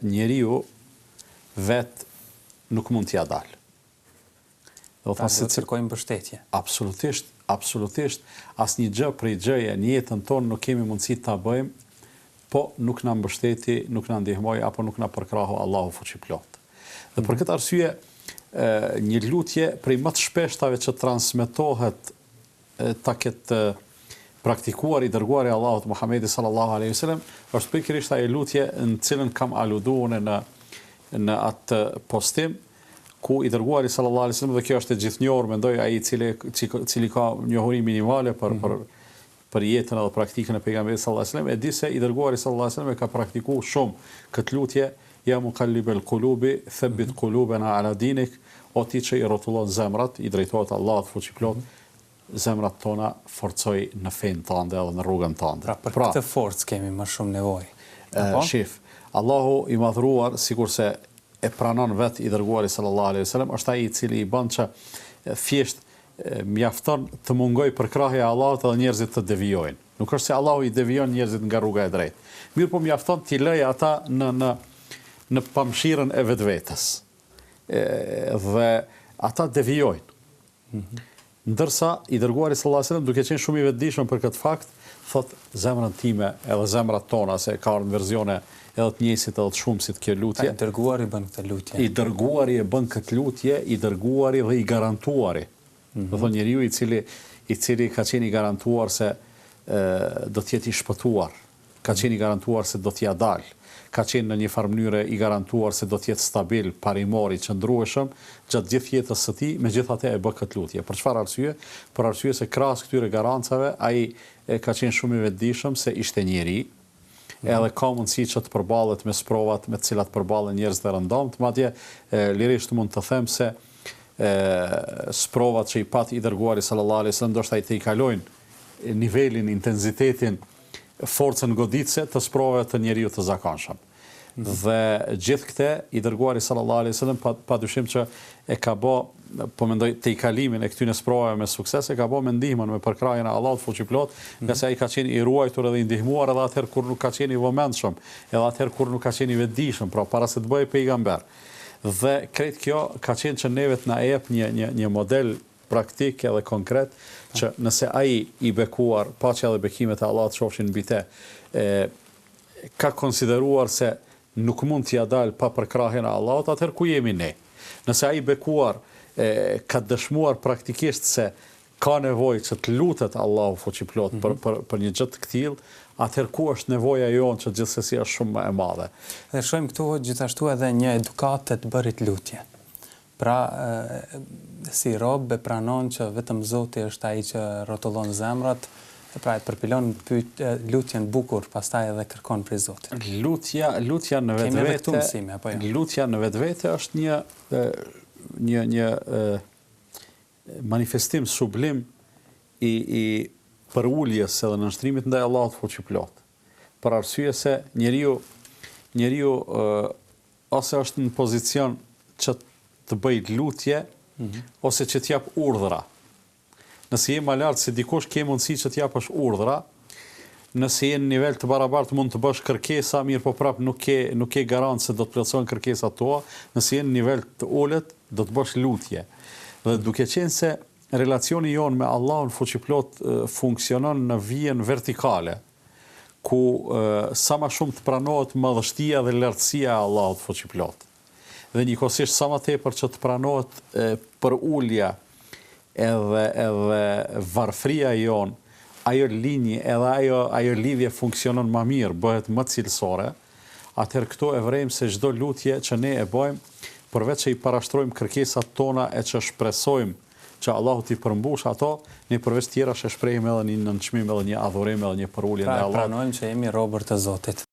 njeriu vet nuk mund t'ia dalë. Do të kërkojmë mbështetje. Absolutisht, asnjë gjë prej gjëje në jetën tonë nuk kemi mundësi ta bëjmë, po nuk na mbështeti, nuk na ndihmoi apo nuk na përkrahu Allahu fuqiplot. Dhe për këtë arsye, një lutje prej më të shpeshtave që transmetohet ta ketë praktikuar i dërguari i Allahut Muhamedi sallallahu alaihi wasallam, është pikërisht ajo lutje në cilën kam aluduar në atë postim ku i dërguari sallallahu alaihi wasallam, dhe kjo është e gjithnjohur, mendoj ai i cili ka njohuri minimale për jetën edhe praktikën e pejgamberit sallallahu alaihi wasallam, e di se i dërguari sallallahu alaihi wasallam e ka praktikuar shumë këtë lutje, ja muqallibal qulubi thabbit qulubana ala dinik, o ti që i rrotullon zemrat, i drejtohet Allahut fuqiplot, zemrat tona forcoj në fenë tënde edhe në rrugën tënde. Për këtë forcë kemi më shumë nevojë. Shif, Allahu i madhruar, sikurse e pranon vet i dërguari sallallahu alaihi wasallam, është ai i cili i bën që thjesht mjafton të mungoj përkrahja e Allahut edhe njerëzit të devijojnë. Nuk është se Allahu i devijon njerëzit nga rruga e drejtë. Mirë po mjafton t'i lëj ata në pamshirën e vetvetes. Dhe ata devijojnë. Ndërsa i dërguari sallallahu alaihi wasallam, duke qenë shumë i vetëdijshëm për këtë fakt, thot zemrën time edhe zemrat tona, se ka në versione edhe të njëjësit edhe të shumësit kjo lutje. I dërguari bën këtë lutje. I dërguari e bën këtë lutje, i dërguari dhe i garantuari. Do thonë njeriu i cili ka qenë i garantuar se do të jetë i shpëtuar, ka qenë i garantuar se do t'ia dalë, ka qenë në një farë mënyrë i garantuar se do të jetë stabil, parimor, i qëndrueshëm gjatë gjithë jetës së tij, megjithatë e bë këtë lutje. Për çfarë arsye? Për arsye se krahas këtyre garancave ai ka qenë shumë i vetëdijshëm se ishte njeri, edhe ka mundësi që të përballet me sprovat me të cilat përballen njerëz të rëndomt, madje lirisht mund të them se sprovat që i pati i dërguari sallallahu alaihi wasallam ndoshta i të i kalojnë nivelin, intensitetin, forcën goditëse të sprovave të njeriu të zakonshëm. Dhe gjithë këte i dërguari sallallahu alaihi wasallam padyshim që e ka bë, po mendoj te i kalimin e këtyre sprovave me sukses, e ka bë me ndihmën, me përkrahjen e Allahut fuqiplot, nga se ai ka qenë i ruajtur edhe i ndihmuar edhe atëherë kur nuk ka qenë i vëmendshëm, edhe atëherë kur nuk ka qenë i vetëdijshëm, pra para se të bëhej pejgamber. Dhe krejt kjo ka qenë që neve të na jep një model praktik edhe konkret, që nëse ai i bekuar, paqja dhe bekimet e Allahut qofshin mbi te, ka konsideruar se nuk mund t'ia dalë pa përkrahjen e Allahut, atëherë ku jemi ne? Nëse ai bekuar ka dëshmuar praktikisht se ka nevojë që të lutet Allahu fuqiplot për një gjë të këtillë, atëherë ku është nevoja jonë që gjithsesi është shumë më e madhe. Dhe shohim këtu gjithashtu edhe një edukatë të bërit lutje. Pra, si rob e pranon që vetëm Zoti është ai që rrotullon zemrat, pra e përpilon lutjen bukur, pastaj edhe kërkon prej Zotit. Lutja në vetvete, lutja në vetvete është një manifestim sublim i përuljes edhe nënshtrimit ndaj Allahut fuqiplot. Për arsye se njeriu ose është në pozicion që të bëj lutje, ose që t'jap urdhra. Nëse je më lart se dikush, ke mundësi që t'japësh urdhra. Nëse je në nivel të barabartë, mund të bësh kërkesa, mirë po prap nuk ke garancë se do të plotësohen kërkesat tua. Nëse je në nivel të ulët, do të bësh lutje. Dhe duke qenë se relacioni jon me Allahun fuqiplot funksionon në vijën vertikale, ku sa më shumë të pranohet madhështia dhe lartësia e Allahut fuqiplot. Dhe njëkohësisht sa më tepër që të pranohet për ulja edhe varfria jon, ajo linjë edhe ajo lidhje funksionon më mirë, bëhet më cilësore, atëherë këto e vrejmë se çdo lutje që ne e bëjmë, përveç që i parashtrojmë kërkesat tona e që shpresojmë që Allahu t'i përmbush ato, ne përveç tjera shprehim edhe një nënçmim edhe një adhurim edhe një përulje ndaj Allahut. Pra pranojmë që jemi robër të Zotit.